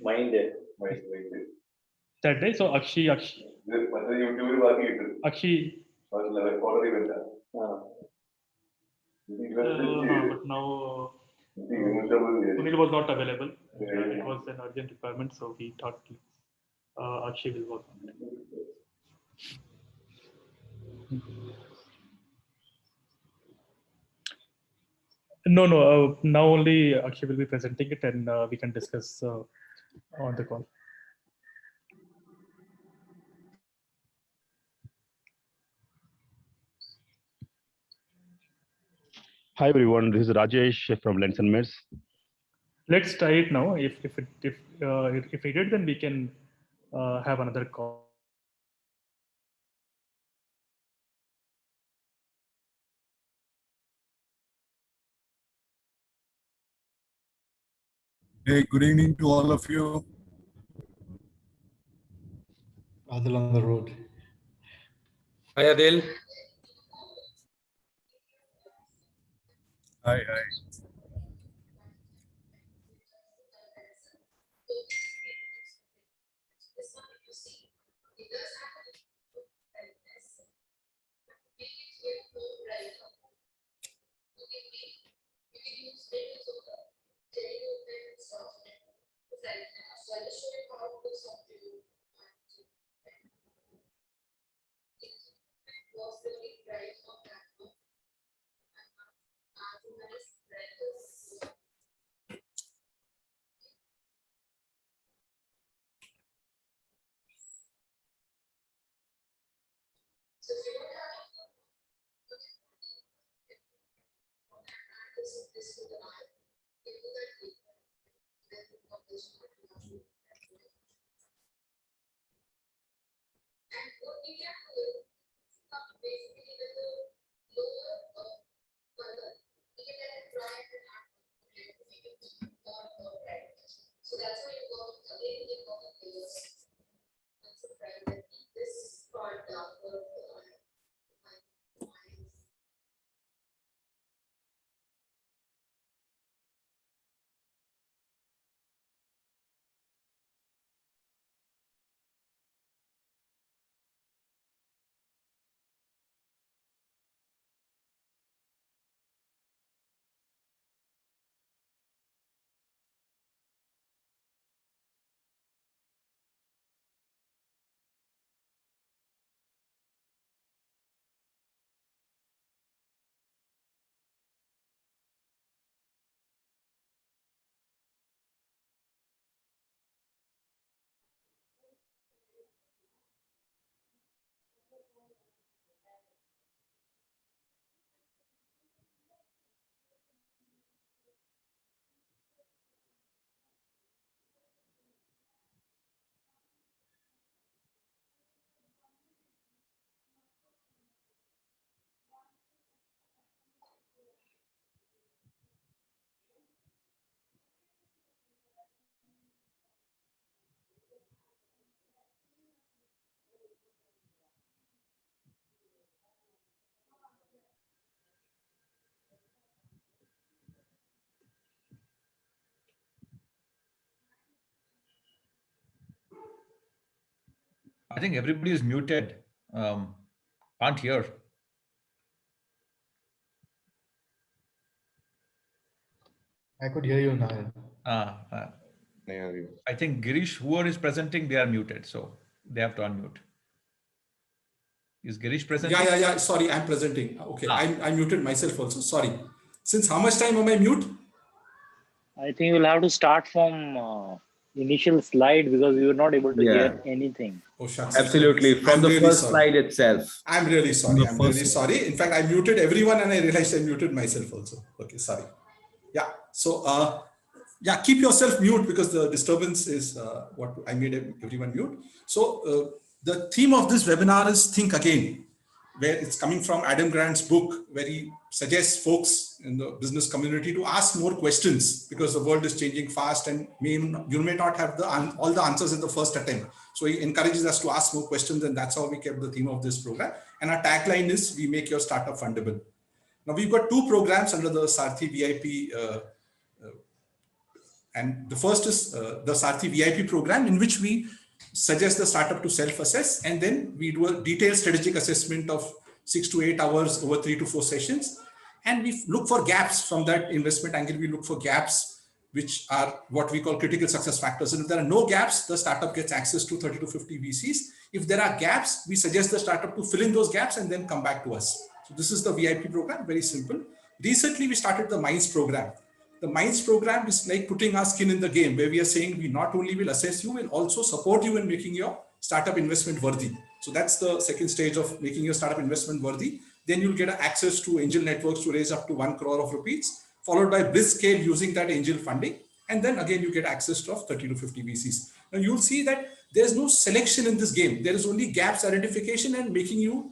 Mind. That day, so Akshi. Akshi. But now Sunil was not available. It was an urgent requirement, so we thought Akshi will work on it. No. Now only Akshi will be presenting it, and we can discuss on the call. Hi everyone, this is Rajesh from Lens and Mirrors. Let's try it now. If needed, then we can have another call. Hey, good evening to all of you. Adil on the road. Hi Adil. Hi. I think everybody is muted. Can't hear. I could hear you now. I think Girish, whoever is presenting, they are muted, so they have to unmute. Is Girish presenting? Yeah. Sorry, I'm presenting. Okay, I muted myself also. Sorry. Since how much time am I mute? I think you'll have to start from initial slide because we were not able to hear anything. Oh, shucks. Absolutely. From the first slide itself. I'm really sorry. I'm really sorry. In fact, I muted everyone and I realized I muted myself also. Okay, sorry. Yeah. So, keep yourself mute because the disturbance is what I made everyone mute. So, the theme of this webinar is Think Again, where it's coming from Adam Grant's book, where he suggests folks in the business community to ask more questions because the world is changing fast and you may not have all the answers in the first attempt. So he encourages us to ask more questions, and that's how we kept the theme of this program. And our tagline is, we make your startup fundable. Now we've got two programs under the Sarthi VIP And the first is the Sarthi VIP program, in which we suggest the startup to self-assess, and then we do a detailed strategic assessment of 6 to 8 hours over 3 to 4 sessions. And we look for gaps from that investment angle. We look for gaps which are what we call critical success factors. And if there are no gaps, the startup gets access to 30 to 50 VCs. If there are gaps, we suggest the startup to fill in those gaps and then come back to us. So this is the VIP program, very simple. Recently, we started the Minds program. The Minds program is like putting our skin in the game, where we are saying we not only will assess you, we'll also support you in making your startup investment worthy. So that's the second stage of making your startup investment worthy. Then you'll get access to angel networks to raise up to 1 crore of rupees, followed by BlizzScale using that angel funding. And then again, you get access to 30 to 50 VCs. Now you'll see that there's no selection in this game. There is only gaps identification and making you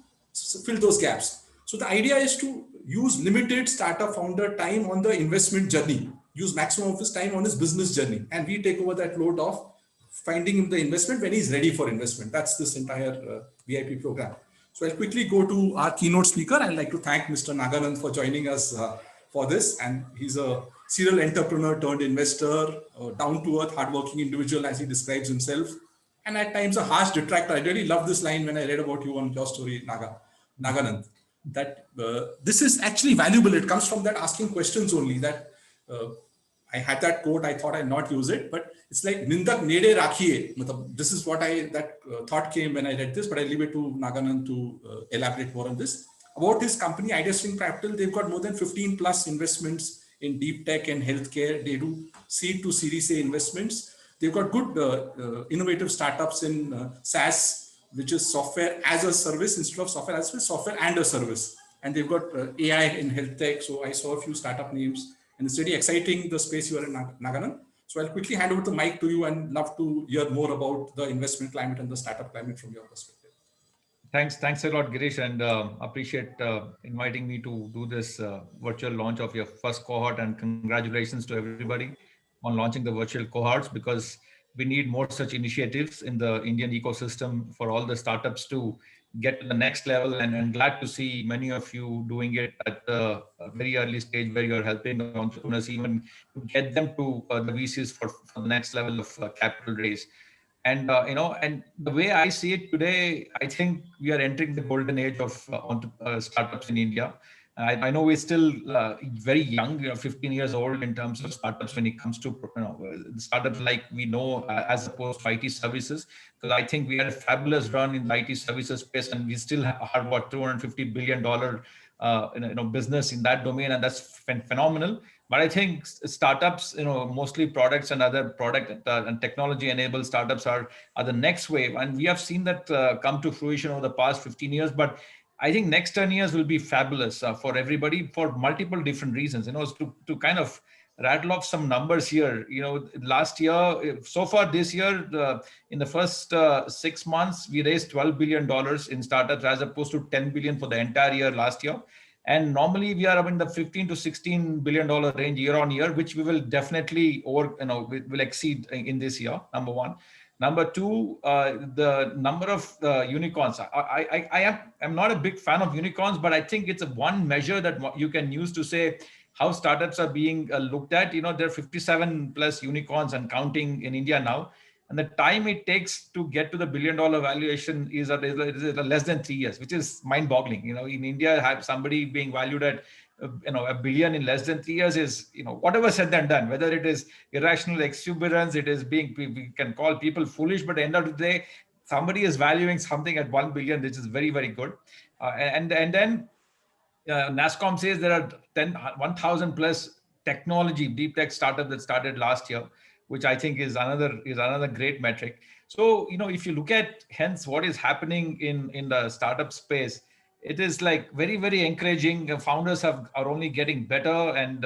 fill those gaps. So the idea is to use limited startup founder time on the investment journey, use maximum of his time on his business journey. And we take over that load of finding him the investment when he's ready for investment. That's this entire VIP program. So I'll quickly go to our keynote speaker. I'd like to thank Mr. Naganand for joining us for this. And he's a serial entrepreneur turned investor, down to earth, hardworking individual as he describes himself. And at times a harsh detractor. I really love this line when I read about you on your story, Naganand. That this is actually valuable. It comes from that asking questions only. That I had that quote, I thought I'd not use it, but it's like Nindak Nede Rakhiye. This is what thought came when I read this, but I leave it to Naganand to elaborate more on this. About his company, IdeaString Capital, they've got more than 15 plus investments in deep tech and healthcare. They do seed to Series A investments. They've got good innovative startups in SaaS, which is software as a service instead of software as a service, software and a service. And they've got AI in health tech. So I saw a few startup names, and it's really exciting, the space you are in, Naganand. So I'll quickly hand over the mic to you and love to hear more about the investment climate and the startup climate from your perspective. Thanks a lot, Girish, and appreciate inviting me to do this virtual launch of your first cohort, and congratulations to everybody on launching the virtual cohorts, because we need more such initiatives in the Indian ecosystem for all the startups to get to the next level. And I'm glad to see many of you doing it at the very early stage, where you're helping the entrepreneurs even to get them to the VCs for the next level of capital raise. And and the way I see it today, I think we are entering the golden age of startups in India. I know we're still very young, 15 years old in terms of startups when it comes to startups like we know as opposed to IT services. Because I think we had a fabulous run in the IT services space, and we still have what $250 billion business in that domain, and that's phenomenal. But I think startups, mostly products and other product and technology enabled startups are the next wave, and we have seen that come to fruition over the past 15 years. But I think next 10 years will be fabulous for everybody for multiple different reasons. To kind of rattle off some numbers here. Last year, so far this year, in the first 6 months, we raised $12 billion in startups as opposed to $10 billion for the entire year last year. And normally we are in the $15 to $16 billion range year on year, which we will definitely will exceed in this year. Number one. Number two, the number of unicorns. I am not a big fan of unicorns, but I think it's one measure that you can use to say how startups are being looked at. There are 57 plus unicorns and counting in India now. And the time it takes to get to the $1 billion valuation is less than 3 years, which is mind-boggling. In India, have somebody being valued at $1 billion in less than 3 years is, whatever said and done, whether it is irrational exuberance, it is we can call people foolish, but at the end of the day, somebody is valuing something at $1 billion, which is very, very good. And then NASSCOM says there are 1,000 plus technology, deep tech startup that started last year, which I think is another great metric. So, if you look at hence what is happening in the startup space, it is like very, very encouraging. Founders are only getting better, and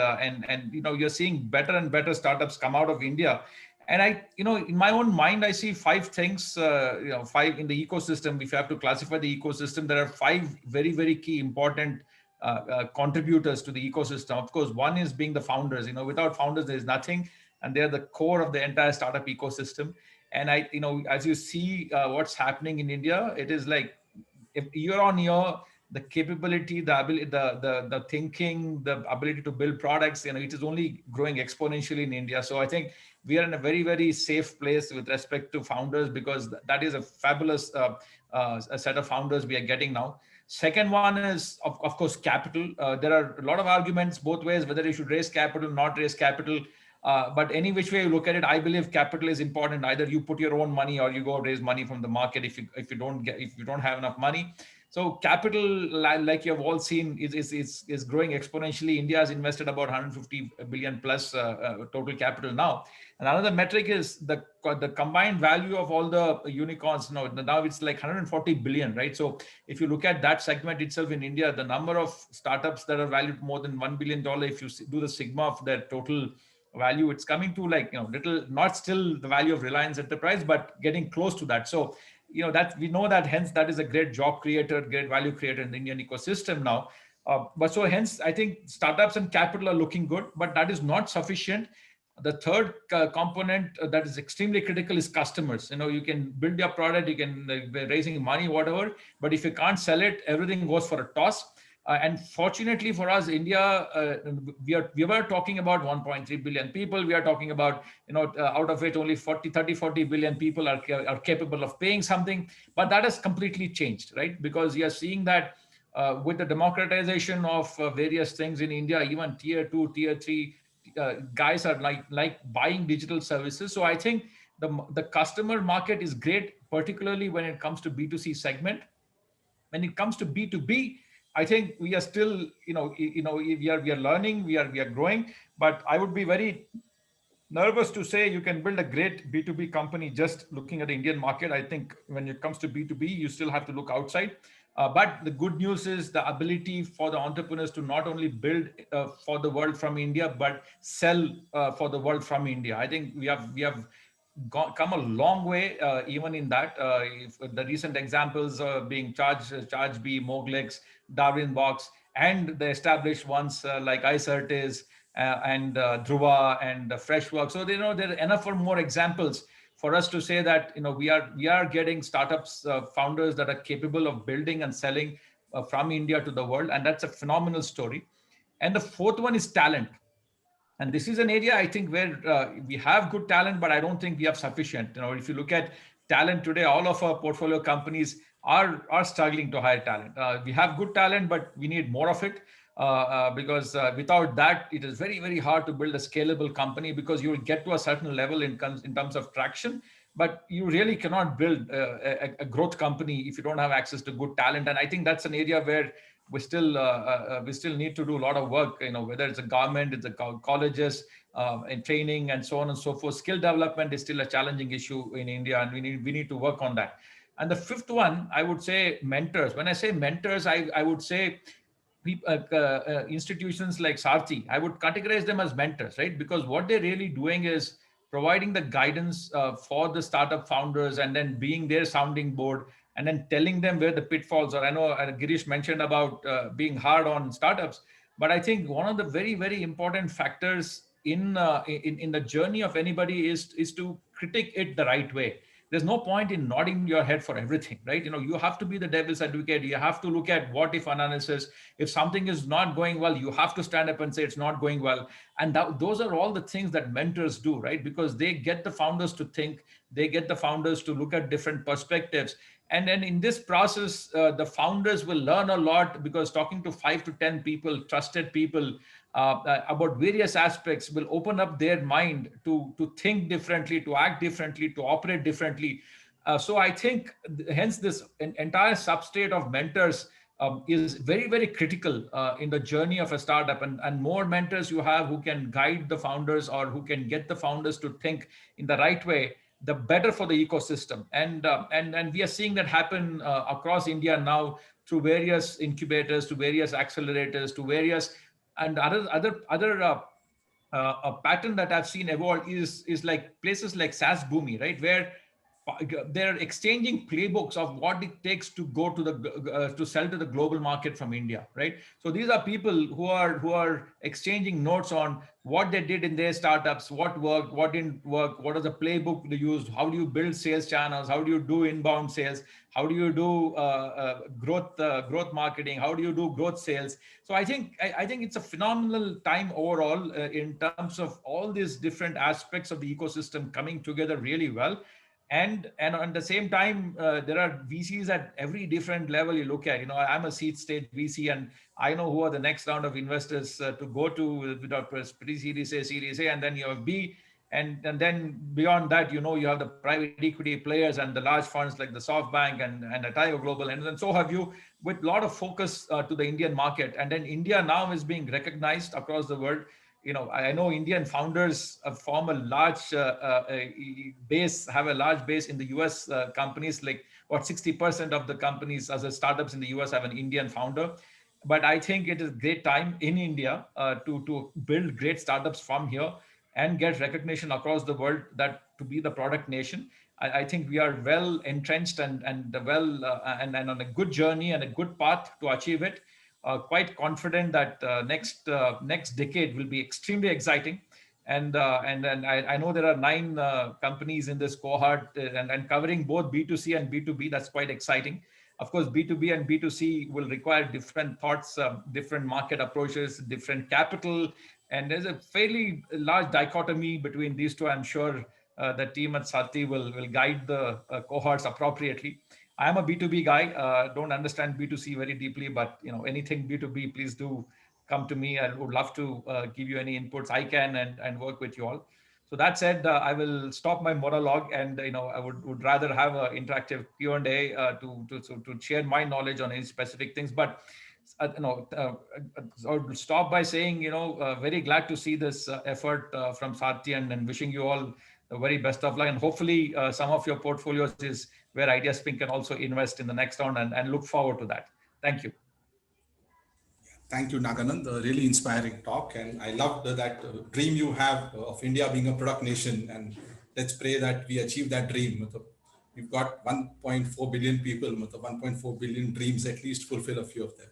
you're seeing better and better startups come out of India. And in my own mind, I see 5 things, 5 in the ecosystem. If you have to classify the ecosystem, there are 5 very, very key important contributors to the ecosystem. Of course, one is being the founders. Without founders, there is nothing. And they're the core of the entire startup ecosystem. And as you see what's happening in India, it is like if year on year, the capability, the ability, the thinking, the ability to build products, it is only growing exponentially in India. So I think we are in a very, very safe place with respect to founders, because that is a fabulous a set of founders we are getting now. Second one is, of course, capital. There are a lot of arguments both ways, whether you should raise capital, not raise capital. But any which way you look at it, I believe capital is important. Either you put your own money or you go raise money from the market if you don't have enough money. So capital, like you have all seen, is growing exponentially. India has invested about 150 billion plus total capital now. And another metric is the combined value of all the unicorns. Now it's like 140 billion, right? So if you look at that segment itself in India, the number of startups that are valued more than $1 billion, if you do the sigma of their total value, it's coming to like, little, not still the value of Reliance Enterprise, but getting close to that. So that we know that, hence that is a great job creator, great value creator in the Indian ecosystem now. But so hence I think startups and capital are looking good, but that is not sufficient. The third component that is extremely critical is customers. You can build your product, you can be raising money, whatever, but if you can't sell it, everything goes for a toss. And fortunately for us, India, we were talking about 1.3 billion people. We are talking about, out of which only 40 billion people are capable of paying something. But that has completely changed, right? Because we are seeing that with the democratization of various things in India, even tier 2, tier 3 guys are like buying digital services. So I think the customer market is great, particularly when it comes to B2C segment. When it comes to B2B, I think we are still, we are learning, we are growing, but I would be very nervous to say you can build a great B2B company just looking at the Indian market. I think when it comes to B2B, you still have to look outside. But the good news is the ability for the entrepreneurs to not only build for the world from India, but sell for the world from India. I think we have come a long way, even in that. If the recent examples being Chargebee, Moglix, Darwinbox, and the established ones like iCertis and Dhruva and Freshworks. So there are enough or more examples for us to say that we are getting startups, founders that are capable of building and selling from India to the world, and that's a phenomenal story. And the fourth one is talent. And this is an area, I think, where we have good talent, but I don't think we have sufficient. If you look at talent today, all of our portfolio companies are struggling to hire talent. We have good talent, but we need more of it because without that, it is very, very hard to build a scalable company, because you will get to a certain level in terms of traction, but you really cannot build a growth company if you don't have access to good talent. And I think that's an area where we still need to do a lot of work, whether it's a government, it's a colleges, and training and so on and so forth. Skill development is still a challenging issue in India, and we need to work on that. And the fifth one, I would say mentors. When I say mentors, I would say institutions like Sarthi, I would categorize them as mentors, right? Because what they're really doing is providing the guidance for the startup founders, and then being their sounding board, and then telling them where the pitfalls are. I know Girish mentioned about being hard on startups, but I think one of the very, very important factors in the journey of anybody is to critique it the right way. There's no point in nodding your head for everything, right? You have to be the devil's advocate. You have to look at what if analysis. If something is not going well, you have to stand up and say it's not going well. And those are all the things that mentors do, right? Because they get the founders to think, they get the founders to look at different perspectives. And then in this process, the founders will learn a lot, because talking to 5 to 10 people, trusted people, about various aspects will open up their mind to think differently, to act differently, to operate differently. So I think hence this entire substrate of mentors is very, very critical in the journey of a startup. And more mentors you have who can guide the founders, or who can get the founders to think in the right way, the better for the ecosystem. And we are seeing that happen across India now through various incubators, to various accelerators, to various and other pattern that I've seen evolve is like places like SaaS Boomi, right, where they're exchanging playbooks of what it takes to go to the to sell to the global market from India, right? So these are people who are exchanging notes on what they did in their startups, what worked, what didn't work, what is the playbook they used, how do you build sales channels, how do you do inbound sales, how do you do growth marketing, how do you do growth sales. So I think it's a phenomenal time overall in terms of all these different aspects of the ecosystem coming together really well. And at the same time, there are VCs at every different level you look at. I'm a seed stage VC, and I know who are the next round of investors to go to with pre-series A, Series A, and then you have B. And then beyond that, you have the private equity players and the large funds like the SoftBank and the Tiger Global. And then so have you, with a lot of focus to the Indian market. And then India now is being recognized across the world. I know Indian founders form a large base, have a large base in the US companies, like 60% of the companies as a startups in the US have an Indian founder. But I think it is a great time in India to build great startups from here and get recognition across the world that to be the product nation. I think we are well entrenched and on a good journey and a good path to achieve it. Quite confident that next decade will be extremely exciting, and I know there are 9 companies in this cohort and covering both B2C and B2B. That's quite exciting. Of course, B2B and B2C will require different thoughts, different market approaches, different capital, and there's a fairly large dichotomy between these two. I'm sure the team at Sarthi will guide the cohorts appropriately. I'm a B2B guy, don't understand B2C very deeply, but anything B2B, please do come to me. I would love to give you any inputs I can and work with you all. So that said, I will stop my monologue, and I would rather have an interactive Q&A to share my knowledge on any specific things. But I would stop by saying, very glad to see this effort from Sarthi, and wishing you all the very best of luck. And hopefully some of your portfolios is where IdeaSpring can also invest in the next round, and look forward to that. Thank you. Thank you, Naganand. A really inspiring talk. And I loved that dream you have of India being a product nation. And let's pray that we achieve that dream. We've got 1.4 billion people, 1.4 billion dreams, at least fulfill a few of them.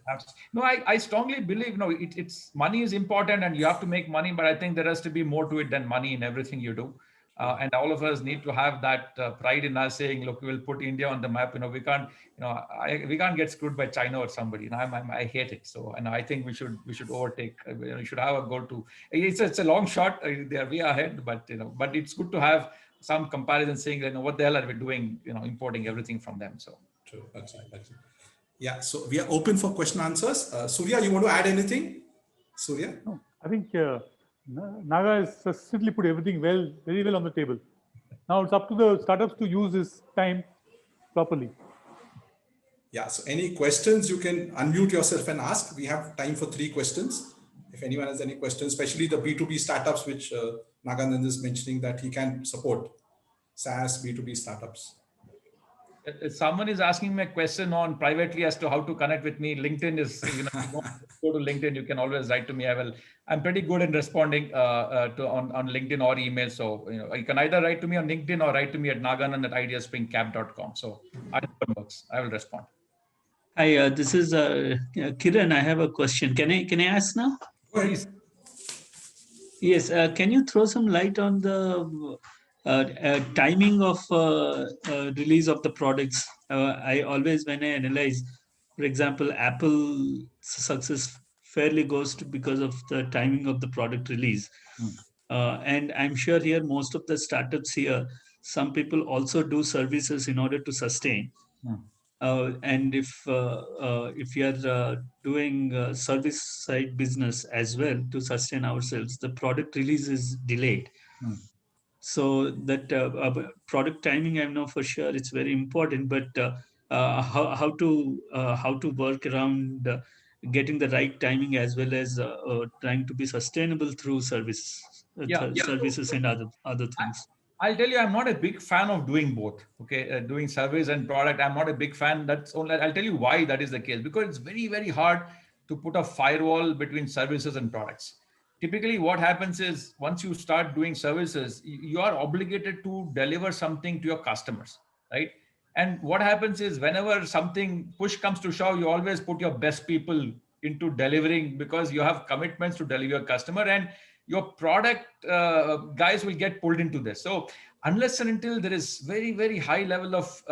No, I strongly believe, it's money is important and you have to make money, but I think there has to be more to it than money in everything you do. And all of us need to have that pride in us saying, look, we will put India on the map. We can't, we can't get screwed by China or somebody. I hate it. So, and I think we should overtake. We should have a go to. It's a long shot. They are way ahead, but but it's good to have some comparison saying, what the hell are we doing? Importing everything from them. So true. That's right. Yeah. So we are open for question answers. Surya, you want to add anything? Surya? No, I think. Naga has successfully put everything very well on the table. Now it's up to the startups to use this time properly. Yeah, so any questions, you can unmute yourself and ask. We have time for 3 questions. If anyone has any questions, especially the B2B startups, which Naganand is mentioning that he can support, SaaS B2B startups. If someone is asking me a question on privately as to how to connect with me, LinkedIn is, if you want to go to LinkedIn, you can always write to me. I'm pretty good in responding on LinkedIn or email. So, you can either write to me on LinkedIn or write to me at naganan@ideaspringcap.com. So either one works. I will respond. Hi, this is Kiran. I have a question. Can I ask now? Please. Yes. Can you throw some light on the timing of release of the products? I always, when I analyze, for example, Apple's success fairly goes to because of the timing of the product release. And I'm sure here most of the startups here, some people also do services in order to sustain. And if we are doing service side business as well to sustain ourselves, the product release is delayed. So that product timing, I know for sure it's very important, but how to work around getting the right timing as well as trying to be sustainable through services and other things. I'll tell you, I'm not a big fan of doing both. Okay, doing service and product, I'm not a big fan. That's only, I'll tell you why that is the case. Because it's very, very hard to put a firewall between services and products. Typically, what happens is once you start doing services, you are obligated to deliver something to your customers. right? And what happens is whenever something push comes to shove, you always put your best people into delivering because you have commitments to deliver your customer, and your product guys will get pulled into this. So unless and until there is very, very high level of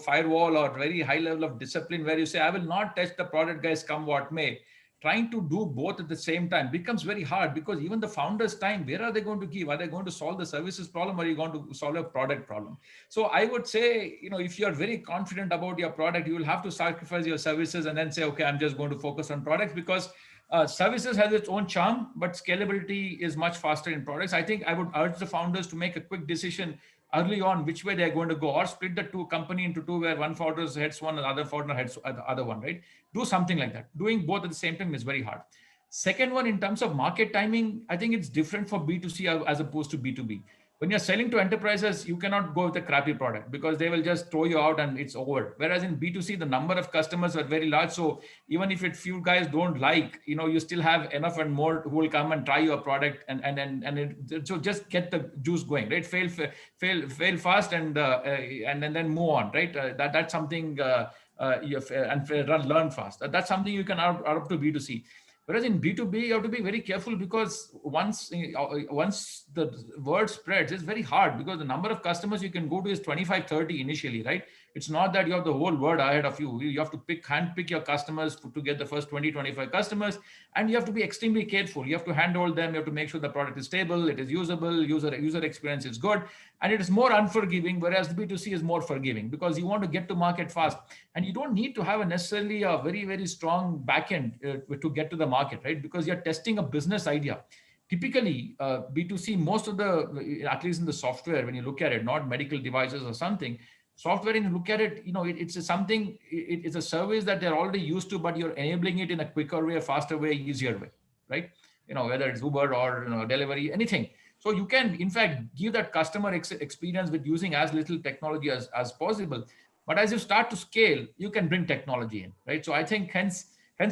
firewall or very high level of discipline where you say, I will not touch the product guys come what may, trying to do both at the same time becomes very hard, because even the founders' time, where are they going to give? Are they going to solve the services problem, or are you going to solve a product problem? So I would say, if you're very confident about your product, you will have to sacrifice your services and then say, okay, I'm just going to focus on products, because services has its own charm, but scalability is much faster in products. I think I would urge the founders to make a quick decision early on which way they're going to go, or split the two company into two, where one founder heads one and the other founder heads the other one, right? Do something like that. Doing both at the same time is very hard. Second one, in terms of market timing, I think it's different for B2C as opposed to B2B. When you're selling to enterprises, you cannot go with a crappy product because they will just throw you out and it's over. Whereas in B2C, the number of customers are very large. So even if few guys don't like, you still have enough and more who will come and try your product, so just get the juice going, right? Fail fast and then move on, right? That's something learn fast. That's something you can add up to B2C. Whereas in B2B, you have to be very careful, because once the word spreads, it's very hard, because the number of customers you can go to is 25, 30 initially, right? It's not that you have the whole world ahead of you. You have to handpick your customers to get the first 20, 25 customers. And you have to be extremely careful. You have to handhold them. You have to make sure the product is stable, it is usable, user experience is good. And it is more unforgiving, whereas the B2C is more forgiving, because you want to get to market fast. And you don't need to have necessarily a very, very strong backend to get to the market, right? Because you're testing a business idea. Typically, B2C, most of at least in the software, when you look at it, not medical devices or something, software, when you look at it, it's a service that they're already used to, but you're enabling it in a quicker way, a faster way, easier way, right? Whether it's Uber or delivery, anything. So you can, in fact, give that customer experience with using as little technology as possible. But as you start to scale, you can bring technology in, right? So I think hence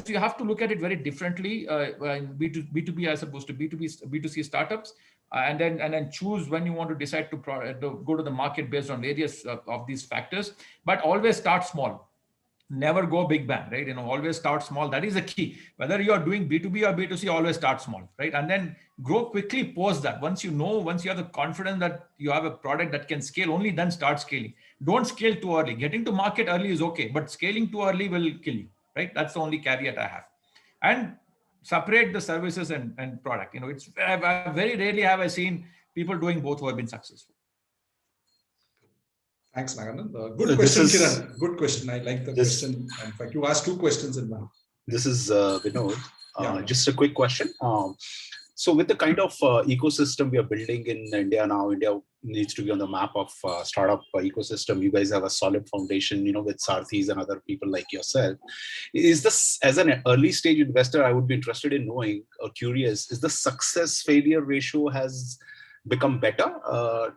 you have to look at it very differently, B2B as opposed to B2C startups. And then choose when you want to decide to go to the market based on various of these factors, but always start small. Never go big bang, right? Always start small. That is the key. Whether you are doing B2B or B2C, always start small, right? And then grow quickly post that. Once you have the confidence that you have a product that can scale, only then start scaling. Don't scale too early. Getting to market early is okay, but scaling too early will kill you, right? That's the only caveat I have. And separate the services and product. It's very rarely have I seen people doing both who have been successful. Thanks, Naganand. Good question, Kiran. Good question. I like the question. In fact, you asked two questions in one. This is Vinod. Just a quick question. So with the kind of ecosystem we are building in India now, India needs to be on the map of startup ecosystem. You guys have a solid foundation, with Sarthis and other people like yourself. Is this, as an early stage investor, I would be interested in knowing or curious, is the success failure ratio has become better?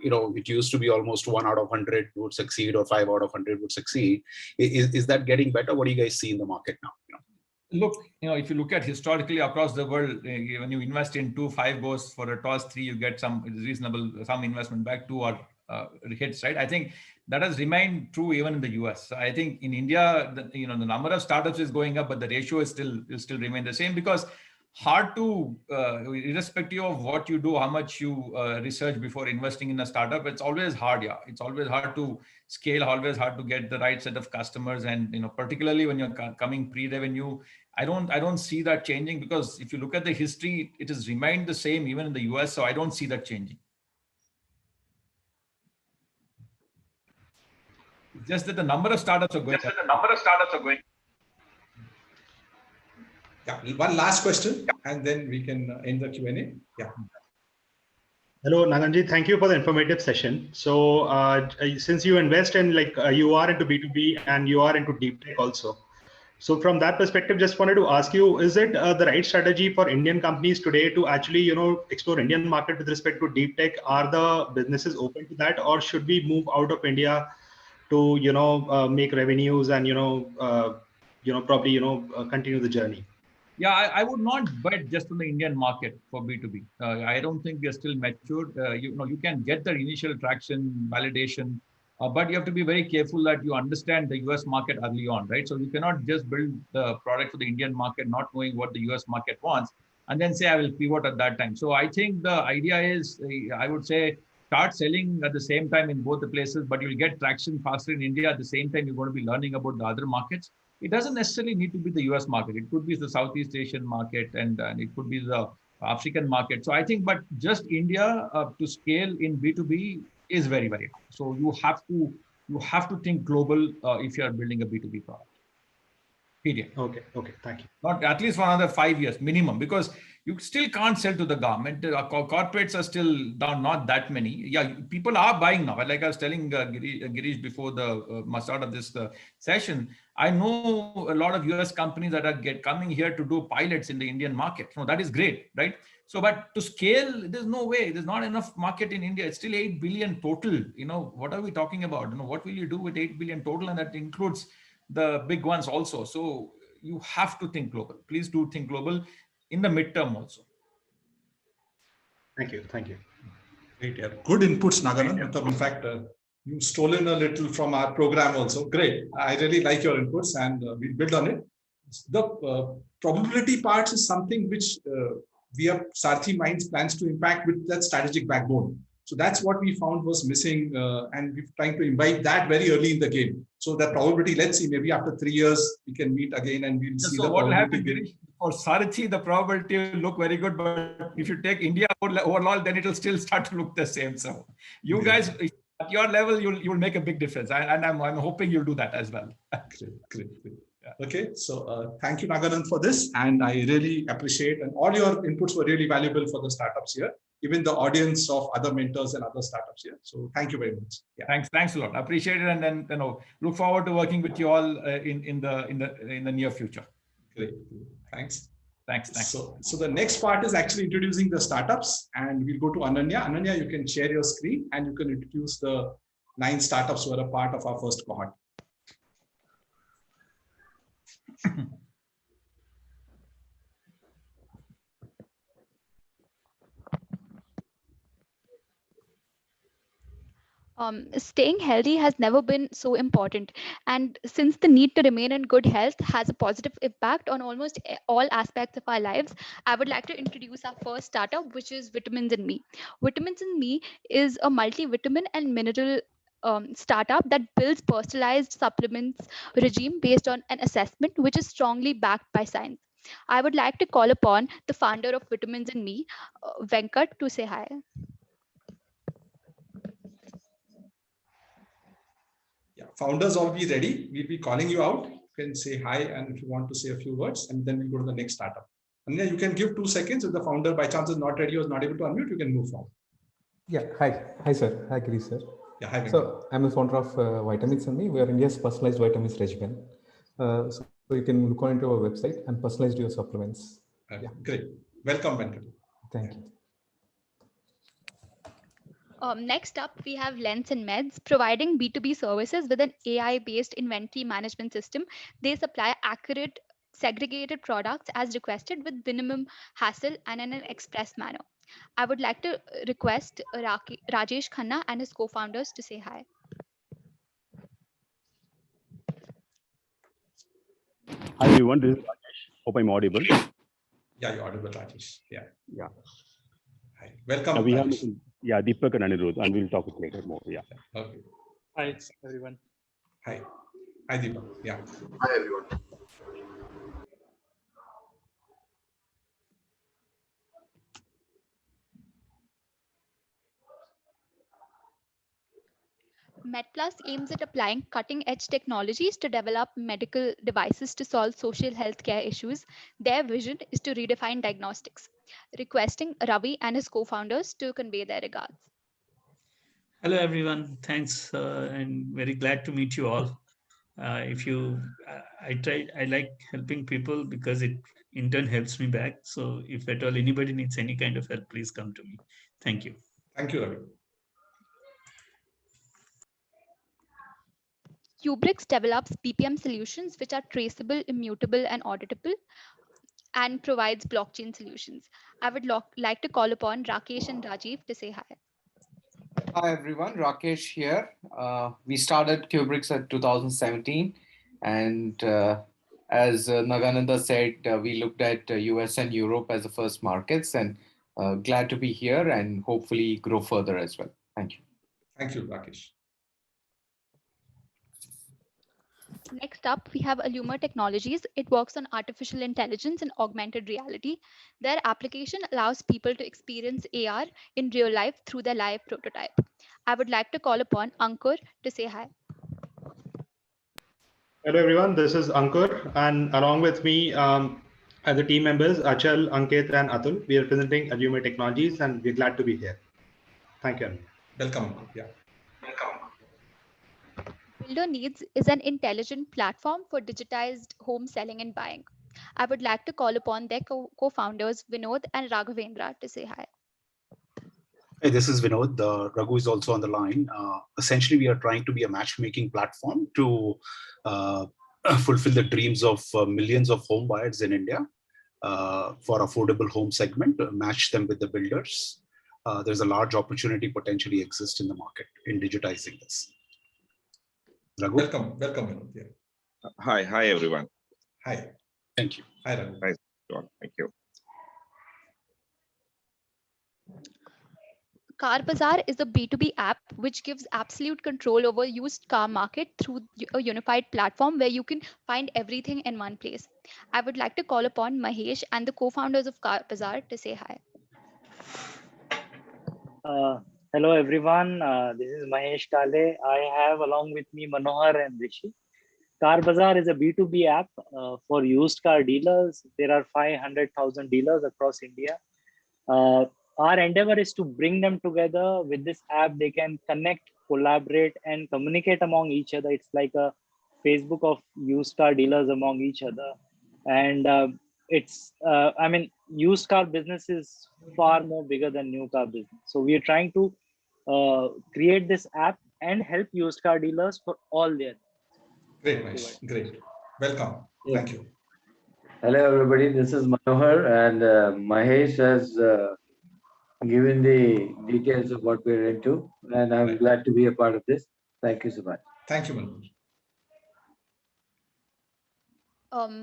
It used to be almost 1 out of 100 would succeed or 5 out of 100 would succeed. Is that getting better? What do you guys see in the market now? Look, if you look at historically across the world, when you invest in 2, 5 goes for a toss, 3, you get some investment back, 2 are hits, right? I think that has remained true even in the US. I think in India, the number of startups is going up, but the ratio is still remain the same, because hard to, irrespective of what you do, how much you research before investing in a startup, it's always hard. Yeah, it's always hard to scale, always hard to get the right set of customers, and particularly when you're coming pre-revenue, I don't see that changing, because if you look at the history, it has remained the same even in the US. So I don't see that changing. Just that the number of startups are going. Yeah, one last question, and then we can end the Q&A. Yeah. Hello, Naganji. Thank you for the informative session. So since you invest in, you are into B2B and you are into deep tech also. So from that perspective, just wanted to ask you, is it the right strategy for Indian companies today to actually, explore Indian market with respect to deep tech? Are the businesses open to that, or should we move out of India to, make revenues and, probably, continue the journey? Yeah, I would not bet just on the Indian market for B2B. I don't think we are still matured. You can get the initial traction, validation But you have to be very careful that you understand the US market early on, right? So you cannot just build the product for the Indian market, not knowing what the US market wants, and then say, I will pivot at that time. So I think the idea is, I would say, start selling at the same time in both the places, but you'll get traction faster in India. At the same time, you're going to be learning about the other markets. It doesn't necessarily need to be the US market. It could be the Southeast Asian market, and it could be the African market. So I think, but just India to scale in B2B is very, very hard. So you have to think global if you are building a B2B product. Period. Okay, thank you. Not at least for another 5 years minimum, because you still can't sell to the government. Corporates are still not that many. Yeah, people are buying now. Like I was telling Girish before the start of this session, I know a lot of US companies that are coming here to do pilots in the Indian market. No, that is great, right? So, but to scale, there's no way. There's not enough market in India. It's still 8 billion total. What are we talking about? What will you do with 8 billion total? And that includes the big ones also. So you have to think global. Please do think global in the midterm also. Thank you. Great. Yeah. Good inputs, Naganan. In fact, you've stolen a little from our program also. Great. I really like your inputs, and we'll build on it. The probability parts is something which we have Sarthi Minds plans to impact with that strategic backbone. So that's what we found was missing, and we're trying to imbibe that very early in the game. So the probability, let's see, maybe after 3 years, we can meet again and we'll see the what will happen, probability. For Sarthi, the probability will look very good, but if you take India overall, then it will still start to look the same. So you guys, at your level, you'll make a big difference. And I'm hoping you'll do that as well. Great. Yeah. Okay, so thank you, Naganan, for this. And I really appreciate, and all your inputs were really valuable for the startups here, even the audience of other mentors and other startups here. So thank you very much. Yeah. Thanks a lot. I appreciate it, and then look forward to working with you all in the near future. Great. Thanks. Thanks. So the next part is actually introducing the startups, and we'll go to Ananya. Ananya, you can share your screen and you can introduce the 9 startups who are a part of our first cohort. Staying healthy has never been so important. And since the need to remain in good health has a positive impact on almost all aspects of our lives, I would like to introduce our first startup, which is Vitamins in Me. Vitamins in Me is a multivitamin and mineral startup that builds personalized supplements regime based on an assessment which is strongly backed by science. I would like to call upon the founder of Vitamins in Me, Venkat, to say hi. Yeah, founders all be ready. We'll be calling you out. You can say hi, and if you want to say a few words, and then we'll go to the next startup. And then you can give 2 seconds. If the founder by chance is not ready or is not able to unmute, you can move forward. Yeah, hi sir. Hi Girish sir. Yeah, hi. So I'm the founder of Vitamins in Me. We are India's personalized vitamins regimen. So you can look on into our website and personalize your supplements. Yeah. Great. Welcome, Venkat. Thank you. Next up, we have Lens and Meds, providing B2B services with an AI-based inventory management system. They supply accurate, segregated products as requested with minimum hassle and in an express manner. I would like to request Rajesh Khanna and his co-founders to say hi. Hi everyone, this is Rajesh. Hope I'm audible. Yeah, you're audible, Rajesh. Yeah. Hi. Welcome. We have Deepak and Anirudh, and we'll talk later more. Yeah. Okay. Hi everyone. Hi Deepak. Yeah. Hi everyone. MedPlus aims at applying cutting-edge technologies to develop medical devices to solve social health care issues. Their vision is to redefine diagnostics. Requesting Ravi and his co-founders to convey their regards. Hello, everyone. Thanks, and very glad to meet you all. I like helping people because it in turn helps me back. So if at all anybody needs any kind of help, please come to me. Thank you. Thank you, Ravi. Ubrix develops BPM solutions which are traceable, immutable, and auditable, and provides blockchain solutions. I would like to call upon Rakesh and Rajiv to say hi. Hi everyone, Rakesh here. We started Kubricks at 2017, and as Nagananda said, we looked at US and Europe as the first markets, and glad to be here and hopefully grow further as well. Thank you. Thank you, Rakesh. Next up, we have Alluma Technologies. It works on artificial intelligence and augmented reality. Their application allows people to experience AR in real life through their live prototype. I would like to call upon Ankur to say hi. Hello everyone, this is Ankur, and along with me are the team members Achal, Ankit, and Atul. We are presenting Alluma Technologies, and we're glad to be here. Thank you. Welcome. Yeah. Builder Needs is an intelligent platform for digitized home selling and buying. I would like to call upon their co-founders Vinod and Raghavendra to say hi. Hey, this is Vinod. Raghu is also on the line. Essentially, we are trying to be a matchmaking platform to fulfill the dreams of millions of home buyers in India for affordable home segment, match them with the builders. There's a large opportunity potentially exists in the market in digitizing this. Raghu? Welcome, Vinod. Yeah. Hi everyone. Hi. Thank you. Hi, Raghu. Hi, John. Thank you. Car Bazaar is a B2B app which gives absolute control over used car market through a unified platform where you can find everything in one place. I would like to call upon Mahesh and the co-founders of Car Bazaar to say hi. Hello everyone, this is Mahesh Kale. I have along with me Manohar and Rishi. Car Bazaar is a B2B app for used car dealers. There are 500,000 dealers across India. Our endeavor is to bring them together. With this app, they can connect, collaborate, and communicate among each other. It's like a Facebook of used car dealers among each other. And I mean, used car business is far more bigger than new car business. So we are trying to create this app and help used car dealers for all their. Great, Mahesh. Great. Welcome. Thank you. Hello, everybody. This is Manohar, and Mahesh has given the details of what we're into, and I'm glad to be a part of this. Thank you so much. Thank you, Manohar.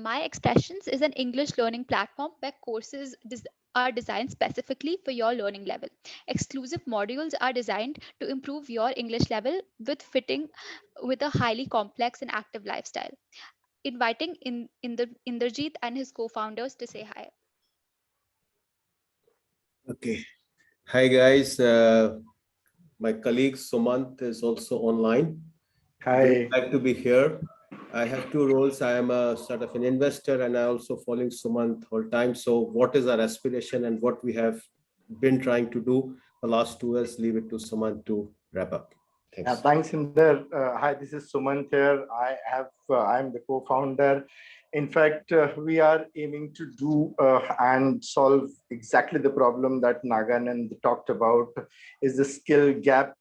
My Expressions is an English learning platform where courses are designed specifically for your learning level. Exclusive modules are designed to improve your English level with fitting with a highly complex and active lifestyle. Inviting Inderjeet and his co-founders to say hi. Okay. Hi, guys. My colleague Sumant is also online. Hi. Glad to be here. I have two roles. I am a sort of an investor, and I also following Sumant whole time. So what is our aspiration and what we have been trying to do the last 2 years? Leave it to Sumant to wrap up. Thanks. Thanks, Inder. Hi, this is Sumant here. I'm the co-founder. In fact, we are aiming to do and solve exactly the problem that Naganand talked about, is the skill gap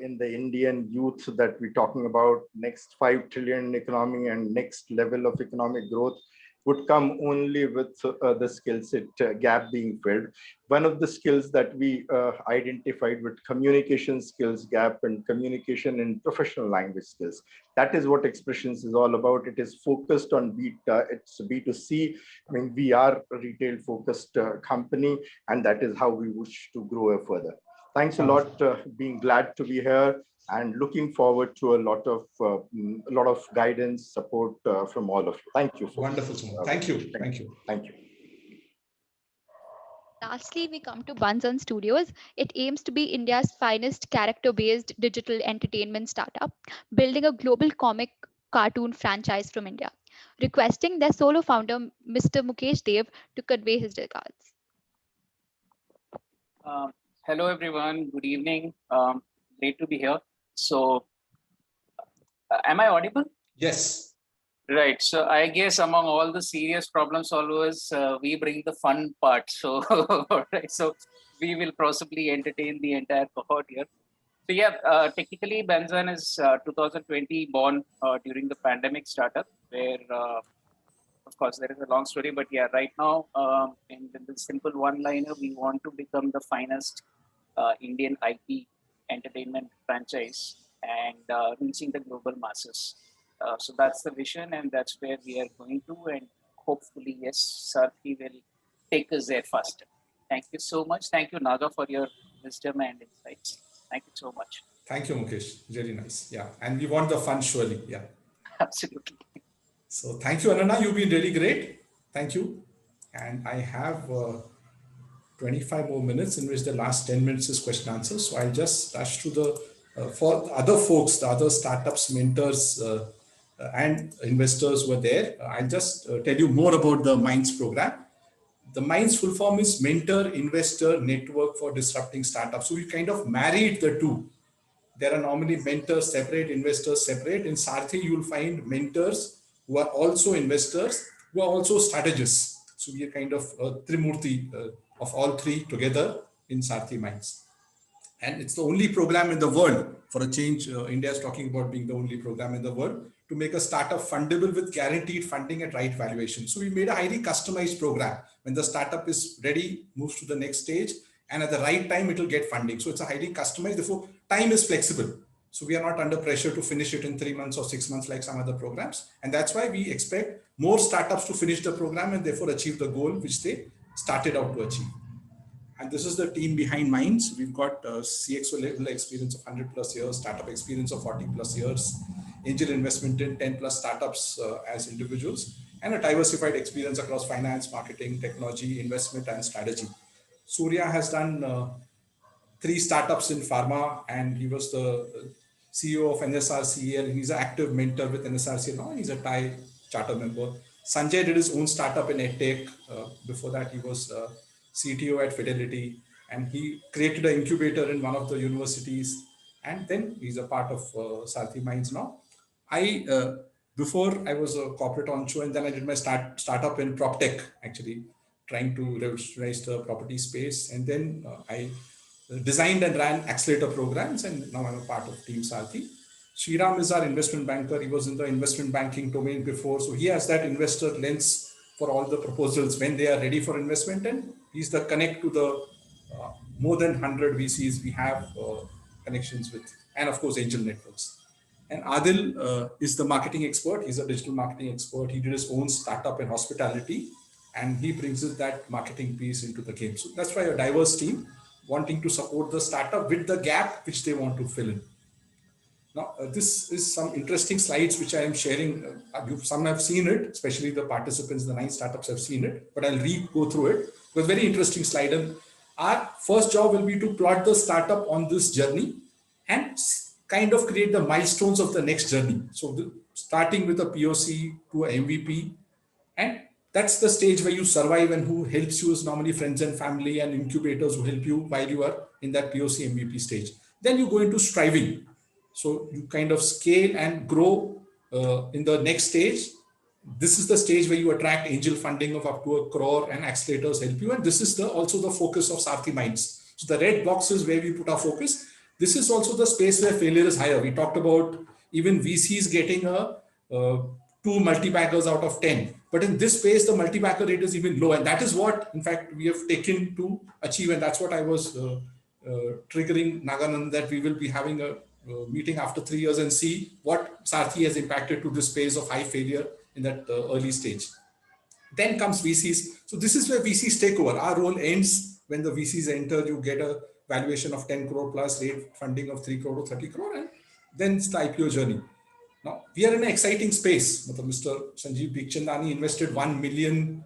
in the Indian youth that we're talking about. Next 5 trillion economy and next level of economic growth would come only with the skill set gap being filled. One of the skills that we identified with communication skills gap and communication in professional language skills. That is what Expressions is all about. It is focused on it's B2C. I mean, we are a retail focused company, and that is how we wish to grow further. Thanks a lot. Being glad to be here and looking forward to a lot of guidance, support from all of you. Thank you. Wonderful, Sumant. Thank you. Thank you. Thank you. Lastly, we come to Bunsen Studios. It aims to be India's finest character-based digital entertainment startup, building a global comic cartoon franchise from India. Requesting their solo founder, Mr. Mukesh Dev, to convey his regards. Hello, everyone. Good evening. Great to be here. So, am I audible? Yes. Right. So, I guess among all the serious problem solvers, we bring the fun part. So, right. So, we will possibly entertain the entire cohort here. So, yeah, technically, Bunsen is 2020 born during the pandemic startup, where, of course, there is a long story, but yeah, right now, in the simple one-liner, we want to become the finest Indian IP entertainment franchise and reaching the global masses. So that's the vision, and that's where we are going to, and hopefully, yes, Saarthi will take us there faster. Thank you so much. Thank you, Naga, for your wisdom and insights. Thank you so much. Thank you, Mukesh. Really nice. Yeah. And we want the fun surely. Yeah. Absolutely. So thank you, Anana. You've been really great. Thank you. And I have 25 more minutes in which the last 10 minutes is question answer. So I'll just rush through the, for the other folks, the other startups, mentors, and investors who are there. I'll just tell you more about the MINDS program. The MINDS full form is Mentor Investor Network for Disrupting Startups. So we kind of married the two. There are normally mentors separate, investors separate. In Saarthi, you will find mentors who are also investors, who are also strategists. So we are kind of Trimurti of all three together in Saarthi MINDS. And it's the only program in the world, for a change, India is talking about being the only program in the world, to make a startup fundable with guaranteed funding at right valuation. So we made a highly customized program. When the startup is ready, moves to the next stage, and at the right time, it will get funding. So it's a highly customized, therefore time is flexible. So we are not under pressure to finish it in 3 months or 6 months like some other programs. And that's why we expect more startups to finish the program and therefore achieve the goal which they started out to achieve. And this is the team behind MINDS. We've got CXO level experience of 100 plus years, startup experience of 40 plus years, angel investment in 10 plus startups as individuals, and a diversified experience across finance, marketing, technology, investment, and strategy. Surya has done 3 startups in pharma, and he was the CEO of NSRCL, and he's an active mentor with NSRCL now. He's a Thai charter member. Sanjay did his own startup in EdTech. Before that, he was CTO at Fidelity, and he created an incubator in one of the universities, and then he's a part of Saarthi MINDS now. Before I was a corporate onshore, and then I did my startup in PropTech, actually trying to revolutionize the property space. And then I designed and ran accelerator programs, and now I'm a part of Team Saarthi. Sriram is our investment banker. He was in the investment banking domain before, so he has that investor lens for all the proposals when they are ready for investment, and he's the connect to the more than 100 VCs we have connections with, and of course angel networks. And Adil is the marketing expert. He's a digital marketing expert. He did his own startup in hospitality, and he brings that marketing piece into the game. So that's why a diverse team wanting to support the startup with the gap which they want to fill in. Now, this is some interesting slides which I am sharing. Some have seen it, especially the participants, the 9 startups have seen it, but I'll go through it. It was a very interesting slide. And our first job will be to plot the startup on this journey and kind of create the milestones of the next journey. So starting with a POC to a MVP, and that's the stage where you survive, and who helps you is normally friends and family and incubators who help you while you are in that POC MVP stage. Then you go into striving. So you kind of scale and grow in the next stage. This is the stage where you attract angel funding of up to 1 crore and accelerators help you. And this is also the focus of Saarthi MINDS. So the red box is where we put our focus. This is also the space where failure is higher. We talked about even VCs getting 2 multi-baggers out of 10. But in this space, the multi-bagger rate is even low. And that is what, in fact, we have taken to achieve. And that's what I was triggering Naganand, that we will be having a meeting after 3 years and see what Saarthi has impacted to this space of high failure in that early stage. Then comes VCs. So this is where VCs take over. Our role ends when the VCs enter. You get a valuation of 10 crore plus, rate funding of 3 crore to 30 crore, and then it's the IPO journey. Now, we are in an exciting space. Mr. Sanjeev Bikhchandani invested 1 million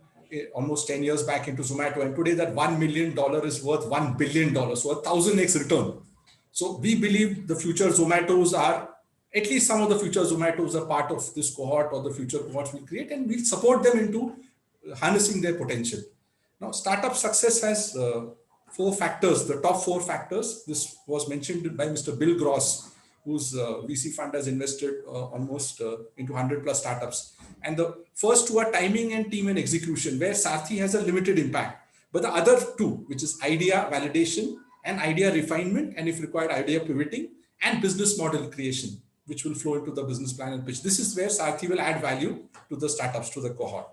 almost 10 years back into Zomato, and today that $1 million is worth $1 billion, so 1,000x return. So we believe the future Zomatos are, at least some of the future Zomatos are part of this cohort or the future cohorts we create, and we'll support them into harnessing their potential. Now, startup success has 4 factors, the top 4 factors. This was mentioned by Mr. Bill Gross, whose VC fund has invested almost into 100 plus startups. And the first 2 are timing and team and execution, where Saarthi has a limited impact. But the other 2, which is idea validation and idea refinement, and if required, idea pivoting and business model creation, which will flow into the business plan and pitch. This is where Saarthi will add value to the startups, to the cohort.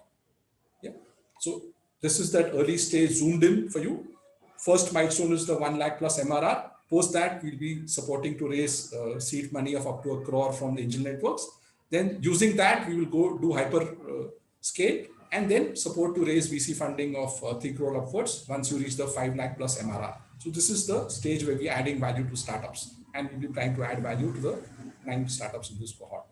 Yeah. So this is that early stage zoomed in for you. First milestone is the 1 lakh plus MRR. Post that, we'll be supporting to raise seed money of up to 1 crore from the Angel Networks. Then using that, we will go do hyper scale and then support to raise VC funding of 3 crore upwards once you reach the 5 lakh plus MRR. So this is the stage where we're adding value to startups, and we'll be trying to add value to the 9 startups in this cohort.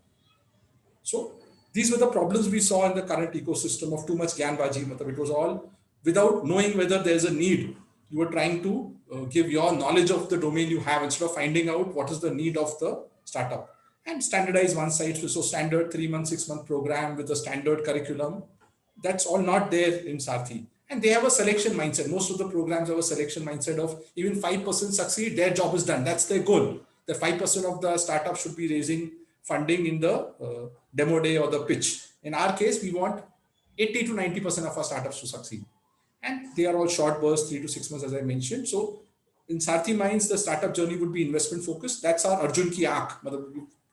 So these were the problems we saw in the current ecosystem of too much Gyanbaji. It was all without knowing whether there's a need. You were trying to give your knowledge of the domain you have instead of finding out what is the need of the startup and standardize one site. So standard 3-month, 6-month program with a standard curriculum. That's all not there in Saarthi. And they have a selection mindset. Most of the programs have a selection mindset of even 5% succeed, their job is done. That's their goal. The 5% of the startup should be raising funding in the demo day or the pitch. In our case, we want 80 to 90% of our startups to succeed. And they are all short bursts, 3 to 6 months, as I mentioned. So in Saarthi Minds, the startup journey would be investment focused. That's our Arjun Ki Aankh,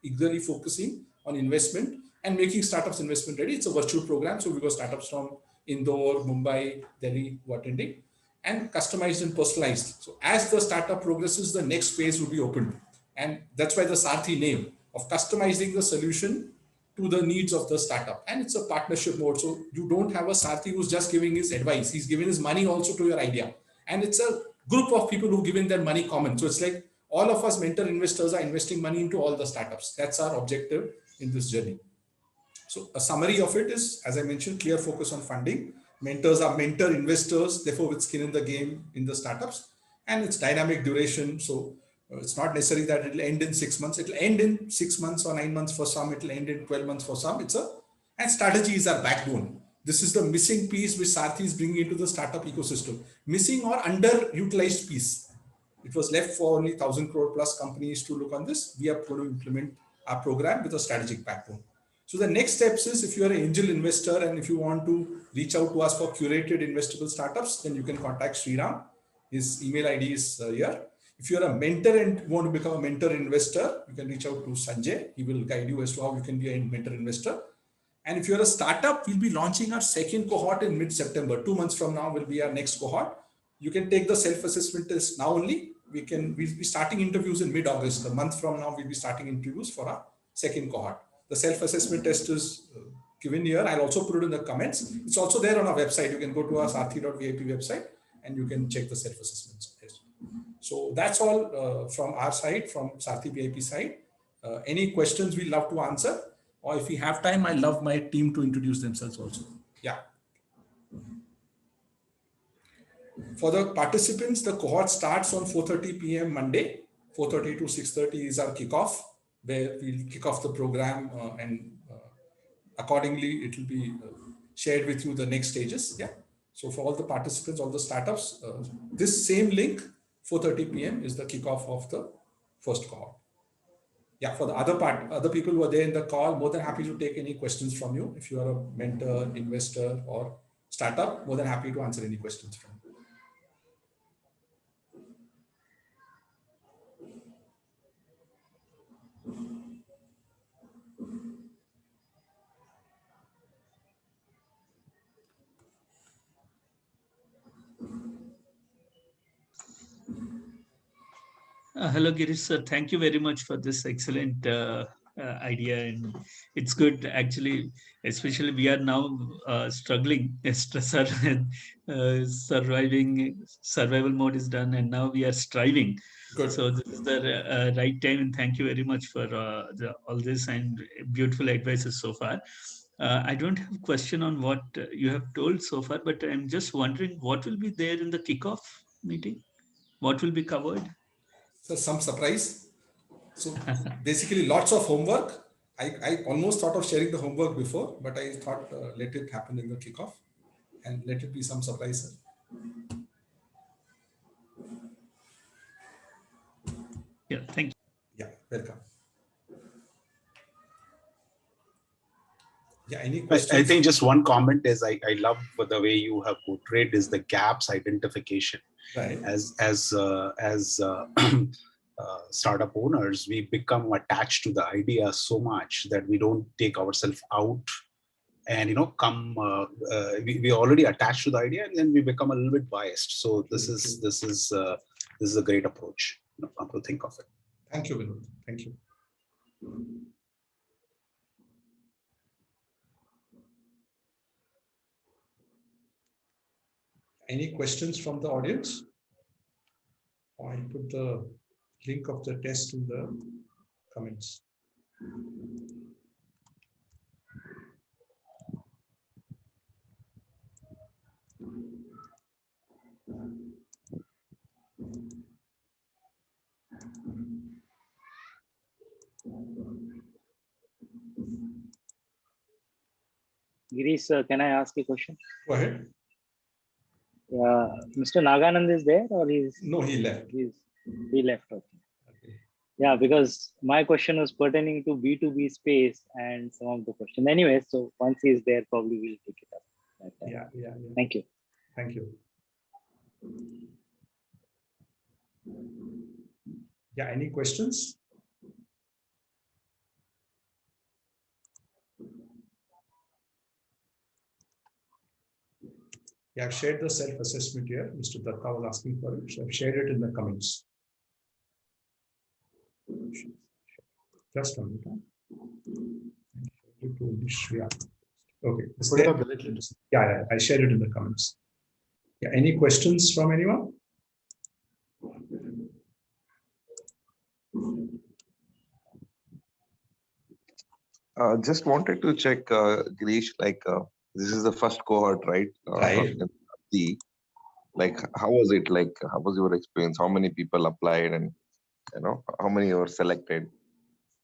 eagerly focusing on investment and making startups investment ready. It's a virtual program. So we got startups from Indore, Mumbai, Delhi who are attending, and customized and personalized. So as the startup progresses, the next phase will be opened. And that's why the Saarthi name of customizing the solution to the needs of the startup. And it's a partnership mode. So you don't have a Saarthi who's just giving his advice. He's giving his money also to your idea. And it's a group of people who've given their money common. So it's like all of us mentor investors are investing money into all the startups. That's our objective in this journey. So a summary of it is, as I mentioned, clear focus on funding. Mentors are mentor investors, therefore with skin in the game in the startups. And it's dynamic duration. So it's not necessary that it'll end in 6 months. It'll end in 6 months or 9 months for some. It'll end in 12 months for some. And strategy is our backbone. This is the missing piece which Saarthi is bringing into the startup ecosystem. Missing or underutilized piece. It was left for only 1,000 crore plus companies to look on this. We are going to implement our program with a strategic backbone. So the next steps is, if you are an angel investor and if you want to reach out to us for curated investable startups, then you can contact Sriram. His email ID is here. If you're a mentor and want to become a mentor investor, you can reach out to Sanjay. He will guide you as to how you can be a mentor investor. And if you're a startup, we'll be launching our second cohort in mid-September. 2 months from now will be our next cohort. You can take the self-assessment test now only. We'll be starting interviews in mid-August. A month from now, we'll be starting interviews for our second cohort. The self-assessment test is given here. I'll also put it in the comments. It's also there on our website. You can go to our saarthi.vip website and you can check the self-assessment test. So that's all from our side, from Saarthi VIP side. Any questions we'd love to answer, or if we have time, I'd love my team to introduce themselves also. Yeah. For the participants, the cohort starts on 4:30 p.m. Monday. 4:30 to 6:30 is our kickoff, where we'll kick off the program and accordingly, it will be shared with you the next stages. Yeah. So for all the participants, all the startups, this same link, 4:30 p.m. is the kickoff of the first cohort. Yeah, for the other people who are there in the call, more than happy to take any questions from you. If you are a mentor, investor, or startup, more than happy to answer any questions from you. Hello, Girish sir. Thank you very much for this excellent idea. And it's good, actually, especially we are now struggling. Survival mode is done, and now we are striving. Good. So this is the right time. And thank you very much for all this and beautiful advices so far. I don't have a question on what you have told so far, but I'm just wondering what will be there in the kickoff meeting? What will be covered? So some surprise. So basically lots of homework. I almost thought of sharing the homework before, but I thought let it happen in the kickoff and let it be some surprise. Yeah, thank you. Yeah, welcome. Yeah, any questions? I think just one comment is I love the way you have portrayed is the gaps identification. Right. As startup owners, we become attached to the idea so much that we don't take ourselves out and we already attached to the idea, and then we become a little bit biased. So this is a great approach. to think of it. Thank you, Vinod. Thank you. Any questions from the audience? I put the link of the test in the comments. Girish, can I ask a question? Go ahead. Mr. Naganand is there, or he's? No, he left. He left. Okay. Yeah, because my question was pertaining to B2B space and some of the questions. Anyway, so once he's there, probably we'll pick it up. Yeah. Thank you. Thank you. Yeah, any questions? Yeah, I've shared the self-assessment here. Mr. Datta was asking for it. So I've shared it in the comments. Just one minute. Yeah. Okay. Yeah, I shared it in the comments. Yeah, any questions from anyone? Just wanted to check, Girish, this is the first cohort, right? Right. Like, how was it? Like, how was your experience? How many people applied, and how many were selected?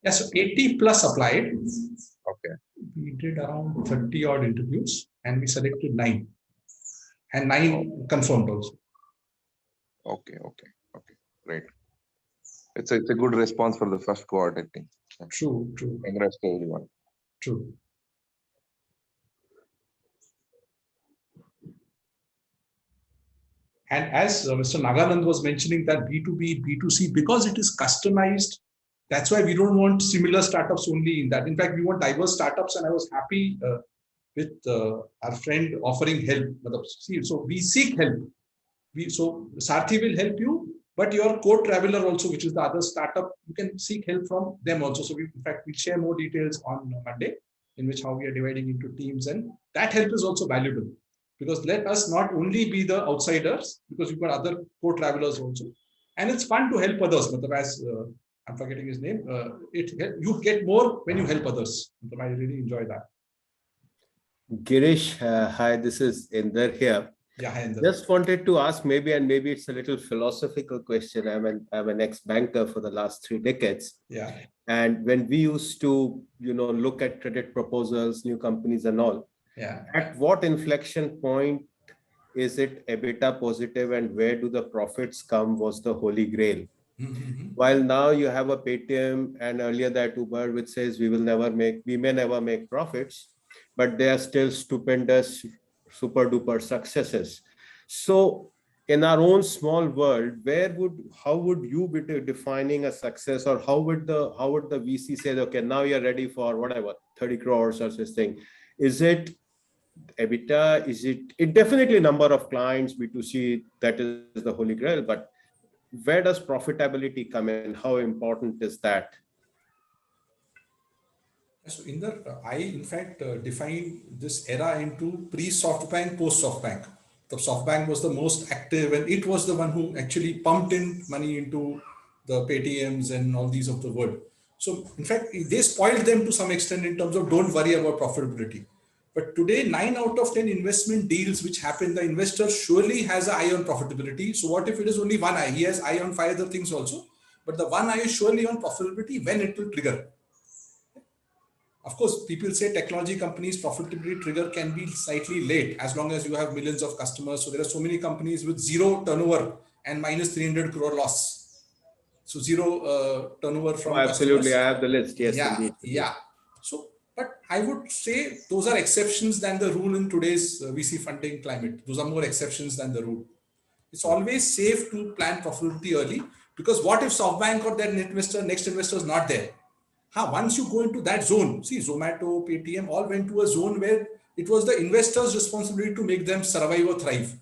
Yeah, so 80 plus applied. Okay. We did around 30 odd interviews, and we selected 9, and 9 confirmed also. Okay, great. It's a good response for the first cohort, I think. True. Congrats to everyone. True. And as Mr. Naganand was mentioning, that B2B, B2C, because it is customized, that's why we don't want similar startups only in that. In fact, we want diverse startups, and I was happy with our friend offering help. So we seek help. So Sarthi will help you, but your co-traveler also, which is the other startup, you can seek help from them also. So in fact, we'll share more details on Monday, in which how we are dividing into teams, and that help is also valuable. Because let us not only be the outsiders, because you've got other co-travelers also. And it's fun to help others. As I'm forgetting his name, you get more when you help others. I really enjoy that. Girish, hi, this is Inder here. Yeah, hi, Inder. Just wanted to ask, maybe it's a little philosophical question. I'm an ex-banker for the last 3 decades. Yeah. And when we used to, look at credit proposals, new companies and all, yeah. At what inflection point is it EBITDA positive, and where do the profits come was the holy grail? While now you have a Paytm, and earlier that Uber, which says we may never make profits, but they are still stupendous, super duper successes. So in our own small world, how would you be defining a success, or how would the VC say, okay, now you're ready for whatever, 30 crores or such thing? Is it EBITDA? Is it definitely number of clients, B2C, that is the holy grail, but where does profitability come in? How important is that? So I in fact define this era into pre-SoftBank, post-SoftBank. The SoftBank was the most active, and it was the one who actually pumped in money into the Paytms and all these of the world. So in fact, they spoiled them to some extent in terms of don't worry about profitability. But today, 9 out of 10 investment deals which happen, the investor surely has an eye on profitability. So what if it is only one eye? He has eye on 5 other things also. But the one eye is surely on profitability when it will trigger. Of course, people say technology companies' profitability trigger can be slightly late as long as you have millions of customers. So there are so many companies with 0 turnover and minus 300 crore loss. So 0 turnover from absolutely, customers. I have the list. Yes, yeah, indeed. Yeah. So, but I would say those are exceptions than the rule in today's VC funding climate. Those are more exceptions than the rule. It's always safe to plan profitability early, because what if SoftBank or that next investor is not there? Once you go into that zone, see, Zomato, Paytm all went to a zone where it was the investor's responsibility to make them survive or thrive.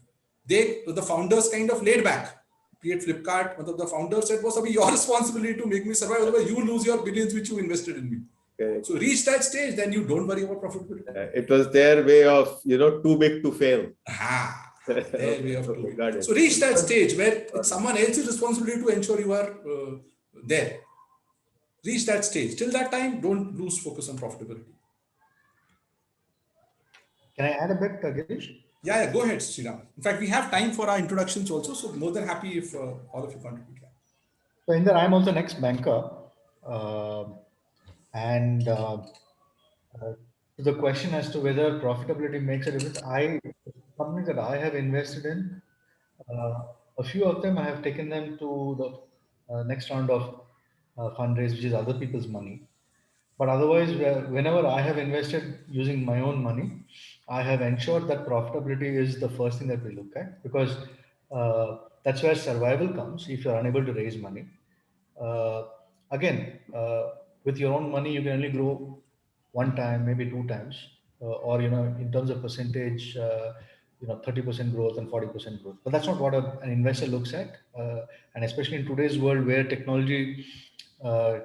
The founders kind of laid back. create Flipkart. The founder said, "Was your responsibility to make me survive. Otherwise, you lose your billions which you invested in me." Okay. So reach that stage, then you don't worry about profitability. It was their way of, too big to fail. Their way of doing Got it. it. So reach that stage where it's someone else's responsibility to ensure you are there. Reach that stage. Till that time, don't lose focus on profitability. Can I add a bit, Girish? Yeah, go ahead, Sriram. In fact, we have time for our introductions also, so more than happy if all of you contribute. Yeah. So Inder, I'm also an ex-banker. The question as to whether profitability makes a difference, companies that I have invested in, a few of them I have taken them to the next round of fundraise, which is other people's money. But otherwise, whenever I have invested using my own money, I have ensured that profitability is the first thing that we look at, because that's where survival comes if you're unable to raise money. With your own money, you can only grow one time, maybe two times, or in terms of percentage, 30% growth and 40% growth. But that's not what an investor looks at, and especially in today's world where technology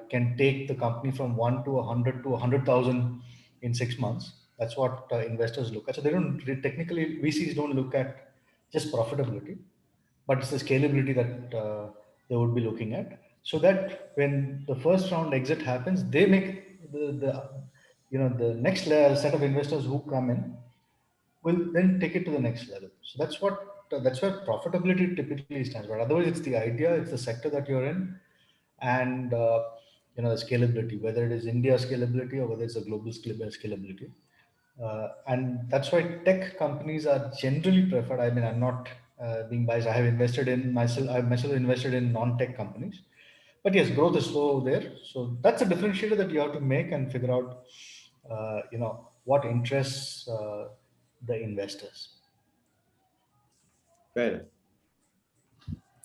can take the company from 1 to 100 to 100,000 in 6 months. That's what investors look at. So they don't technically, VCs don't look at just profitability, but it's the scalability that they would be looking at. So that when the first round exit happens, they make the next set of investors who come in will then take it to the next level. So that's where profitability typically stands. But otherwise, it's the idea, it's the sector that you're in, and the scalability, whether it is India scalability or whether it's a global scalability. And that's why tech companies are generally preferred. I mean, I'm not being biased. I've myself invested in non-tech companies. But yes, growth is slow there. So that's a differentiator that you have to make and figure out, what interests the investors. Well,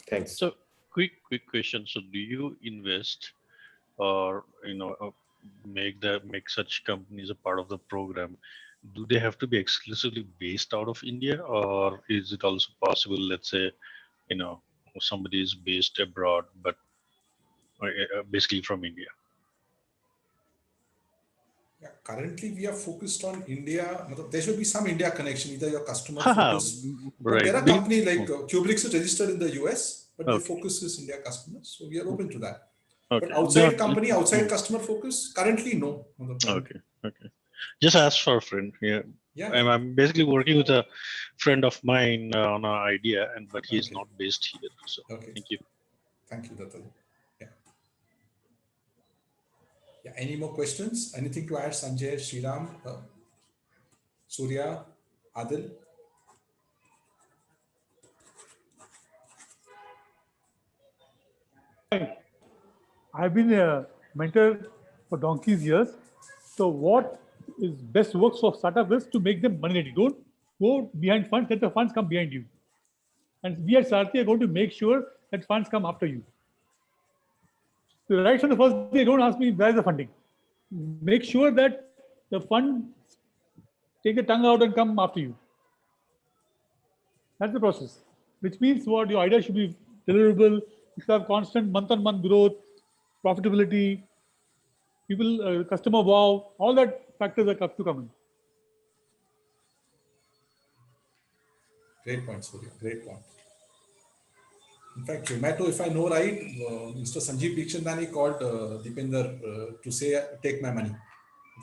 thanks. So quick question. So do you invest or, make such companies a part of the program? Do they have to be exclusively based out of India, or is it also possible, let's say, somebody is based abroad, but basically from India? Yeah, currently we are focused on India. There should be some India connection, either your customer focus. Right. There are companies like Kubrix is registered in the US, but their focus is India customers. So we are open to that. Okay. But outside customer focus, currently no. Okay. Just ask for a friend. Yeah. I'm basically working with a friend of mine on an idea, but he's not based here. So thank you. Thank you, Datal. Yeah. Any more questions? Anything to add, Sanjay, Sriram, Surya, Adil? I've been a mentor for donkey's years. So what is best works for startup is to make them money ready. Don't go behind funds, let the funds come behind you. And we at Saarthi are going to make sure that funds come after you. So right from the first day, don't ask me where is the funding. Make sure that the fund take the tongue out and come after you. That's the process. Which means what your idea should be deliverable. You should have constant month-on-month growth, profitability, people, customer wow, all that factors are to come in. Great point, Surya. Great point. In fact, Zomato, if I know right, Mr. Sanjeev Bikhchandani called Deepinder to say, take my money.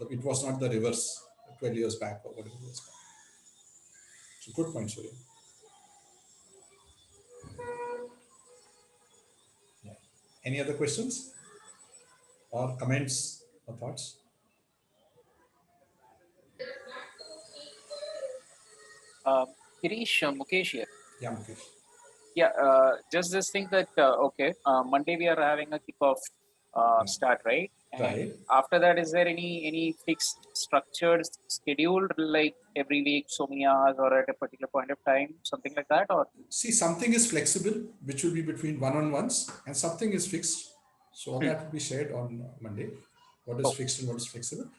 It was not the reverse 12 years back or whatever it was. So good point, Surya. Yeah. Any other questions or comments or thoughts? Girish, Mukesh here. Yeah, Mukesh. Yeah, just this thing that, Monday we are having a kickoff start, right? And right. After that, is there any fixed structured scheduled, like every week, so many hours or at a particular point of time, something like that? Or see, something is flexible, which will be between one-on-ones, and something is fixed. So all that will be shared on Monday. What is fixed and what is flexible.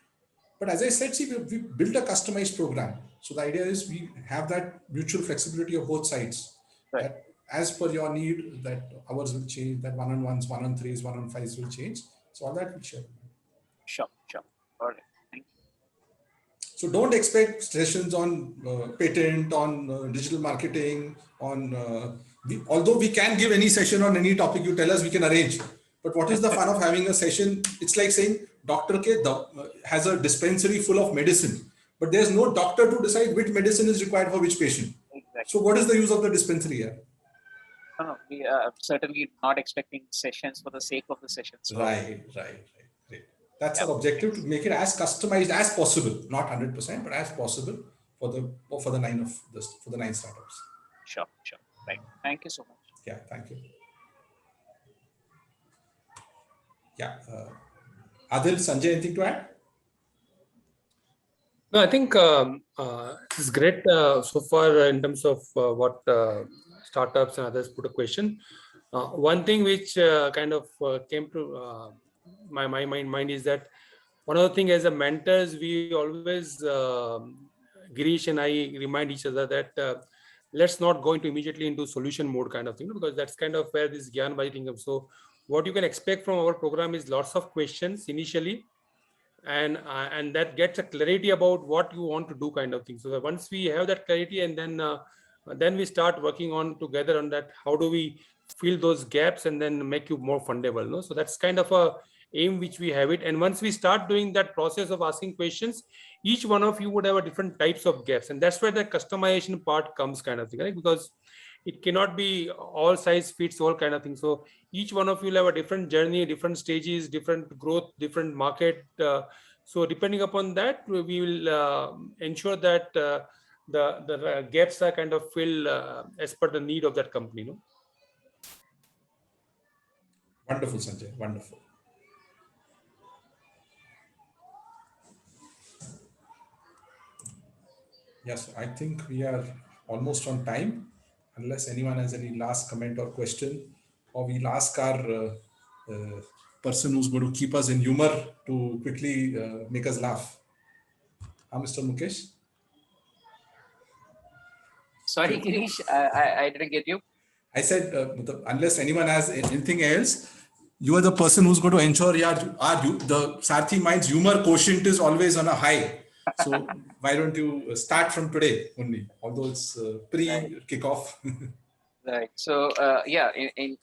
But as I said, see, we built a customized program. So the idea is we have that mutual flexibility of both sides. Right. as per your need, that hours will change, that one-on-ones, one-on-threes, one-on-fives will change. So all that will share. Sure. All right. Thank you. So don't expect sessions on patent, on digital marketing, on although we can give any session on any topic you tell us, we can arrange. But what is the fun of having a session? It's like saying doctor has a dispensary full of medicine, but there's no doctor to decide which medicine is required for which patient. Exactly. So what is the use of the dispensary here? No, we are certainly not expecting sessions for the sake of the sessions. Right. Great. That's our objective, to make it as customized as possible, not 100%, but as possible for the 9 startups. Sure. Right. Thank you so much. Yeah, thank you. Yeah. Adil, Sanjay, anything to add? No, I think it's great so far in terms of what startups and others put a question. One thing which kind of came to my mind is that one of the things as a mentors, we always, Girish and I remind each other that let's not go immediately into solution mode kind of thing, because that's kind of where this Gyan budgeting comes. So what you can expect from our program is lots of questions initially, and that gets a clarity about what you want to do kind of thing. So that once we have that clarity, and then we start working on together on that, how do we fill those gaps and then make you more fundable. No? So that's kind of a aim which we have it. And once we start doing that process of asking questions, each one of you would have a different types of gaps. And that's where the customization part comes kind of thing, right? Because it cannot be all size fits all kind of thing. So each one of you will have a different journey, different stages, different growth, different market. So depending upon that, we will ensure that the gaps are kind of filled as per the need of that company. No? Wonderful, Sanjay. Wonderful. Yes, I think we are almost on time. Unless anyone has any last comment or question, or we'll ask our person who's going to keep us in humor to quickly make us laugh. Mr. Mukesh? Sorry, Girish, I didn't get you. I said, unless anyone has anything else, you are the person who's going to ensure the Sarthi Mind's humor quotient is always on a high. So why don't you start from today only, although it's pre-kickoff. Right. So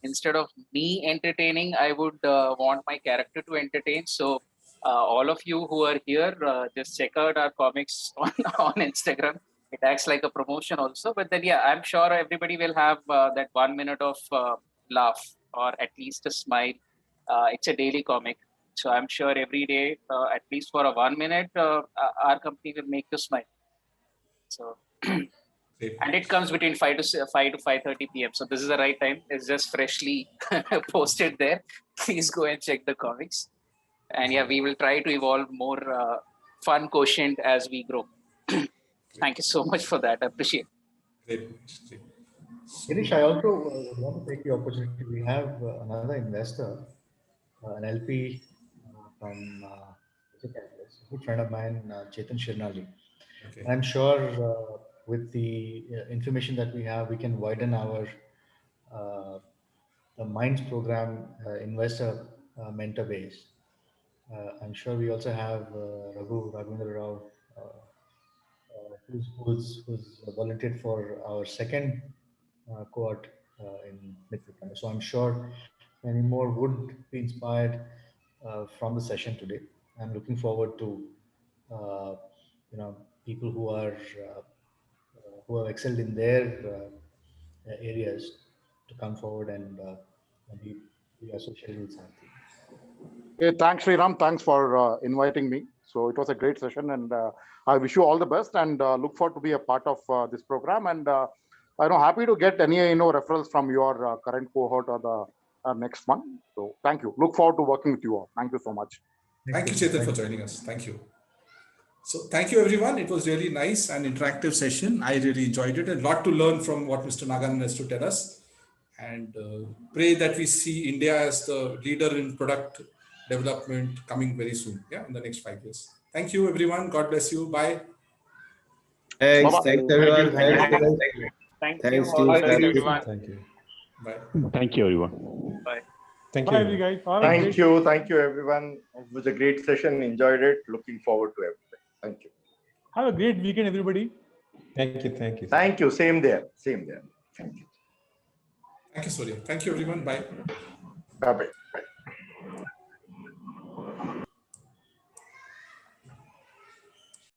instead of me entertaining, I would want my character to entertain. So all of you who are here, just check out our comics on Instagram. It acts like a promotion also. But then, I'm sure everybody will have that 1 minute of laugh, or at least a smile. It's a daily comic. So I'm sure every day, at least for a 1 minute, our company will make you smile. So, and it comes between 5 to 5:30 p.m. So this is the right time. It's just freshly posted there. Please go and check the comics. And we will try to evolve more fun quotient as we grow. Thank you so much for that. I appreciate it. Great. Girish, I also want to take the opportunity. We have another investor, an LP from a good friend of mine, Chetan Shirnali. Okay. I'm sure with the information that we have, we can widen our the Minds program investor mentor base. I'm sure we also have Raghavendra Rao, who's volunteered for our second cohort in mid-September. So I'm sure many more would be inspired from the session today. I'm looking forward to people who are who have excelled in their areas to come forward and be associated with Sarthi. Hey, thanks, Sriram. Thanks for inviting me. So it was a great session, and I wish you all the best, and look forward to be a part of this program. And I'm happy to get any referrals from your current cohort or the next one. So thank you. Look forward to working with you all. Thank you so much. Thank you, Chetan, for joining us. Thank you. So thank you, everyone. It was really nice and interactive session. I really enjoyed it. A lot to learn from what Mr. Naganand has to tell us. And pray that we see India as the leader in product development coming very soon, in the next 5 years. Thank you, everyone. God bless you. Bye. Thanks. Thanks, everyone. Thank you. Thanks, everyone. Thank you. Thank you. Bye. Thank you, everyone. Bye. Thank you. Bye, guys. Thank you, everyone. It was a great session. Enjoyed it. Looking forward to everything. Thank you. Have a great weekend, everybody. Thank you. Thank you. Same there. Thank you. Thank you, Surya. Thank you, everyone. Bye. Bye-bye.